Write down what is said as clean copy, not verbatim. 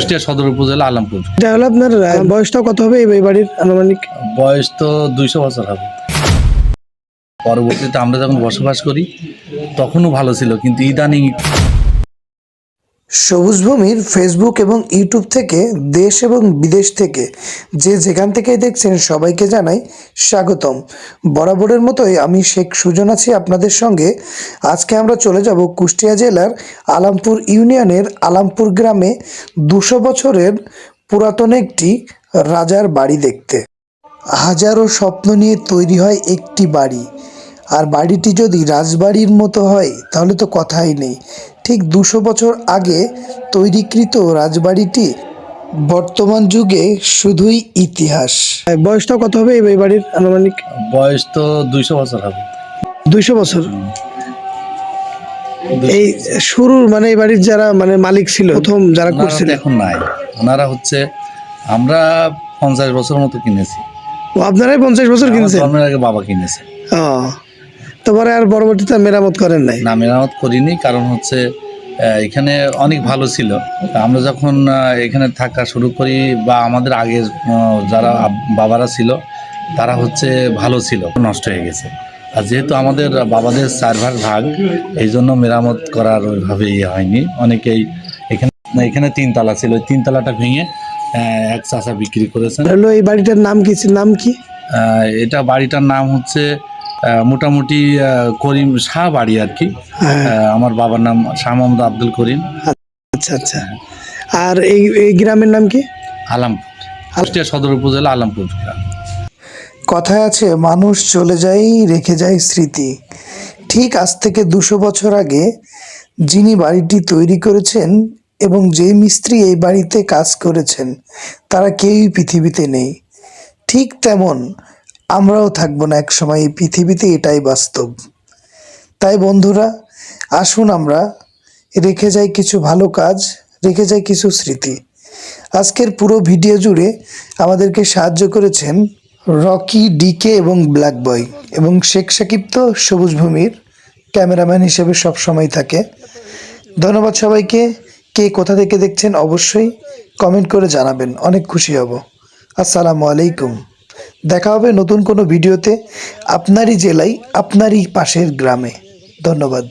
কুষ্টিয়া সদর উপজেলা আলমপুর। এটা হলো আপনার বয়সটা কত হবে এই বাড়ির আনুমানিক? বয়স তো 200 বছর হবে। পরবর্তীতে আমরা যখন বসবাস করি তখনও ভালো ছিল, কিন্তু ইদানিং সবুজ ভূমির ফেসবুক এবং ইউটিউব থেকে দেশ এবং বিদেশ থেকে যে যেখান থেকেই দেখছেন সবাইকে জানাই স্বাগতম। বরাবরের মতোই আমি শেখ সুজন আছি আপনাদের সঙ্গে। আজকে আমরা চলে যাব কুষ্টিয়া জেলার আলামপুর ইউনিয়নের আলামপুর গ্রামে 200 বছরের পুরাতন একটি রাজার বাড়ি দেখতে। হাজারো স্বপ্ন নিয়ে তৈরি হয় একটি বাড়ি, আর বাড়িটি যদি রাজবাড়ির মতো হয় তাহলে তো কথাই নেই। ঠিক 200 বছর আগে তৈরিকৃত রাজবাড়িটি বর্তমান যুগে শুধুই ইতিহাস। বয়সটা কত হবে এই বাড়ির আনুমানিক? বয়স তো 200 বছর হবে। 200 বছর। এই শুরুর মানে এই বাড়ির যারা মানে মালিক ছিল প্রথম যারা ওনারা করছিল তো এখন নাই। ওনারা হচ্ছে আমরা 50 বছর মতো কিনেছি। ও আপনারাই 50 বছর আমার কিনছেন? জন্মের আগে বাবা কিনেছে। ও, তারপরে আর পরবর্তীতে মেরামত করেন নাই? না, মেরামত করিনি, কারণ হচ্ছে এখানে অনেক ভালো ছিল। আমরা যখন এখানে থাকা শুরু করি বা আমাদের আগের যারা বাবারা ছিল তারা হচ্ছে ভালো ছিল, নষ্ট হয়ে গেছে। আর যেহেতু আমাদের বাবাদের 4 ভাগ, এই জন্য মেরামত করার ওইভাবে ইয়ে হয়নি। অনেকেই এখানে 3 তালা ছিল, ওই 3 তালাটা ভেঙে এক চাচা বিক্রি করেছেন। হলো এই বাড়িটার নাম কি? নাম কি? এটা বাড়িটার নাম হচ্ছে মোটামুটি করিম শাহ বাড়ি আর কি। আমার বাবার নাম শাহ মোহাম্মদ আব্দুল করিম। আচ্ছা আচ্ছা। আর এই গ্রামের নাম কি? আলমপুর, কুষ্টিয়া সদর উপজেলা আলমপুর গ্রাম। কথায় আছে মানুষ চলে যায় রেখে যায় স্মৃতি। ঠিক আজ থেকে 200 বছর আগে যিনি বাড়িটি তৈরি করেছেন এবং যে মিস্ত্রি এই বাড়িতে কাজ করেছেন তারা কেউই পৃথিবীতে নেই। ঠিক তেমন আমরাও থাকবো না একসময় এই পৃথিবীতে, এটাই বাস্তব। তাই বন্ধুরা, আসুন আমরা রেখে যাই কিছু ভালো কাজ, রেখে যাই কিছু স্মৃতি। আজকের পুরো ভিডিও জুড়ে আমাদেরকে সাহায্য করেছেন রকি, ডিকে এবং ব্ল্যাক বয়, এবং শেখ সাকিব তো সবুজ ভূমির ক্যামেরাম্যান হিসেবে সব সময় থাকে। ধন্যবাদ সবাইকে। কে কোথা থেকে দেখছেন অবশ্যই কমেন্ট করে জানাবেন, অনেক খুশি হব। আসসালামু আলাইকুম। দেখা হবে নতুন কোনো ভিডিওতে, আপনারই জেলায় আপনারই পাশের গ্রামে। ধন্যবাদ।